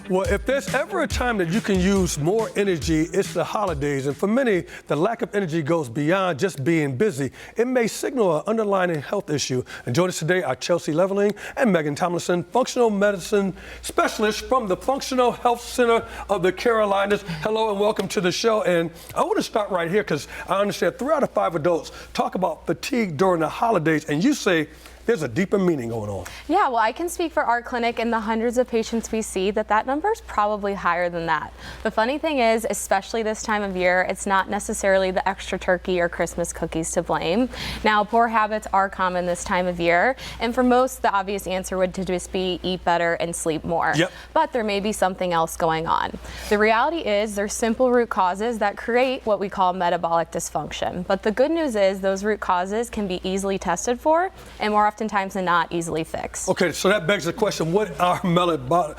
Well, if there's ever a time that you can use more energy, it's the holidays. And for many, the lack of energy goes beyond just being busy. It may signal an underlying health issue. And joining us today are Chelsea Leveling and Megan Tomlinson, functional medicine specialists from the Functional Health Center of the Carolinas. Hello and welcome to the show. And I want to start right here because I understand 3 out of 5 adults talk about fatigue during the holidays. And you say there's a deeper meaning going on. Yeah, well, I can speak for our clinic and the hundreds of patients we see that number is probably higher than that. The funny thing is, especially this time of year, it's not necessarily the extra turkey or Christmas cookies to blame. Now, poor habits are common this time of year, and for most, the obvious answer would just be eat better and sleep more. Yep. But there may be something else going on. The reality is there's simple root causes that create what we call metabolic dysfunction. But the good news is those root causes can be easily tested for, and more oftentimes than not easily fixed. Okay, so that begs the question, what are metabolic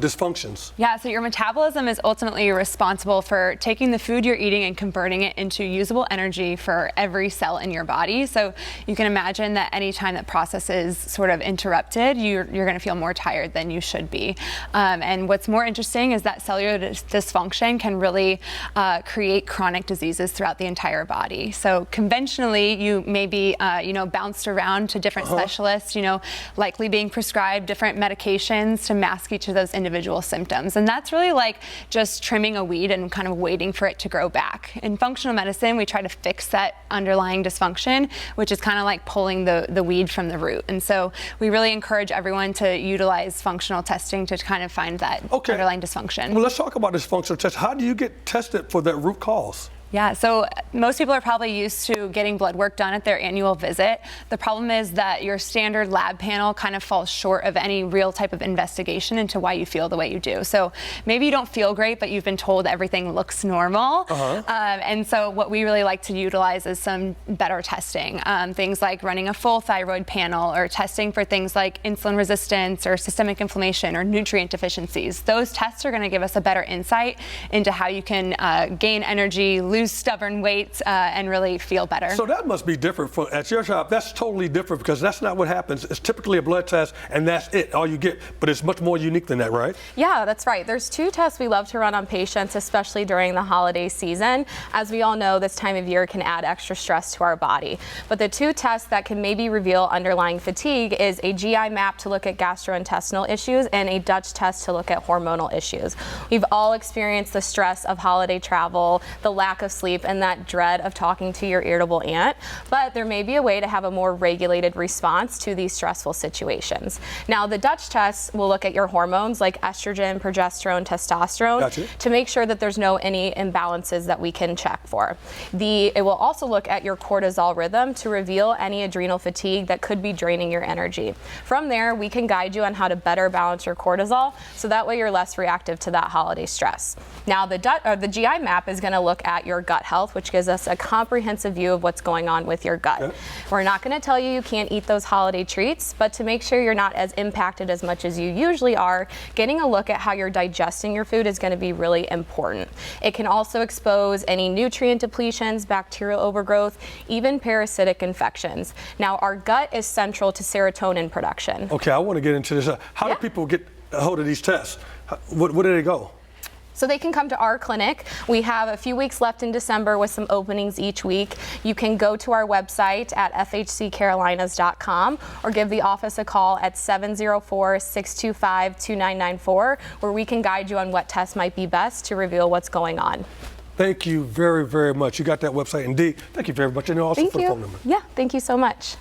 dysfunctions? Yeah, so your metabolism is ultimately responsible for taking the food you're eating and converting it into usable energy for every cell in your body. So you can imagine that any time that process is sort of interrupted, you're going to feel more tired than you should be. And what's more interesting is that cellular dysfunction can really create chronic diseases throughout the entire body. So conventionally, you may be, bounced around to different specialists, likely being prescribed different medications to mask each of those individual symptoms. And that's really like just trimming a weed and kind of waiting for it to grow back. In functional medicine, we try to fix that underlying dysfunction, which is kind of like pulling the weed from the root. And so we really encourage everyone to utilize functional testing to kind of find that underlying dysfunction. Well, let's talk about this functional test. How do you get tested for that root cause? Yeah, so most people are probably used to getting blood work done at their annual visit. The problem is that your standard lab panel kind of falls short of any real type of investigation into why you feel the way you do. So maybe you don't feel great, but you've been told everything looks normal. And so what we really like to utilize is some better testing. Things like running a full thyroid panel or testing for things like insulin resistance or systemic inflammation or nutrient deficiencies. Those tests are going to give us a better insight into how you can gain energy, lose stubborn weight, and really feel better. So that must be different at your shop. That's totally different because that's not what happens. It's typically a blood test and that's it, all you get. But it's much more unique than that, right? Yeah, that's right. There's 2 tests we love to run on patients, especially during the holiday season. As we all know, this time of year can add extra stress to our body. But the 2 tests that can maybe reveal underlying fatigue is a GI map to look at gastrointestinal issues and a Dutch test to look at hormonal issues. We've all experienced the stress of holiday travel, the lack of sleep, and that dread of talking to your irritable aunt, but there may be a way to have a more regulated response to these stressful situations. Now, the Dutch test will look at your hormones like estrogen, progesterone, testosterone to make sure that there's any imbalances that we can check for. It will also look at your cortisol rhythm to reveal any adrenal fatigue that could be draining your energy. From there, we can guide you on how to better balance your cortisol so that way you're less reactive to that holiday stress. Now, the GI map is going to look at your gut health, which gives us a comprehensive view of what's going on with your gut. We're not going to tell you can't eat those holiday treats, but to make sure you're not as impacted as much as you usually are, getting a look at how you're digesting your food is going to be really important. It can also expose any nutrient depletions, bacterial overgrowth, even parasitic infections. Now, our gut is central to serotonin production. Okay, I want to get into this. How do people get a hold of these tests? Where do they go? So they can come to our clinic. We have a few weeks left in December with some openings each week. You can go to our website at fhccarolinas.com or give the office a call at 704-625-2994, where we can guide you on what tests might be best to reveal what's going on. Thank you very, very much. You got that website indeed. Thank you very much. And also for the phone number. Yeah, thank you so much.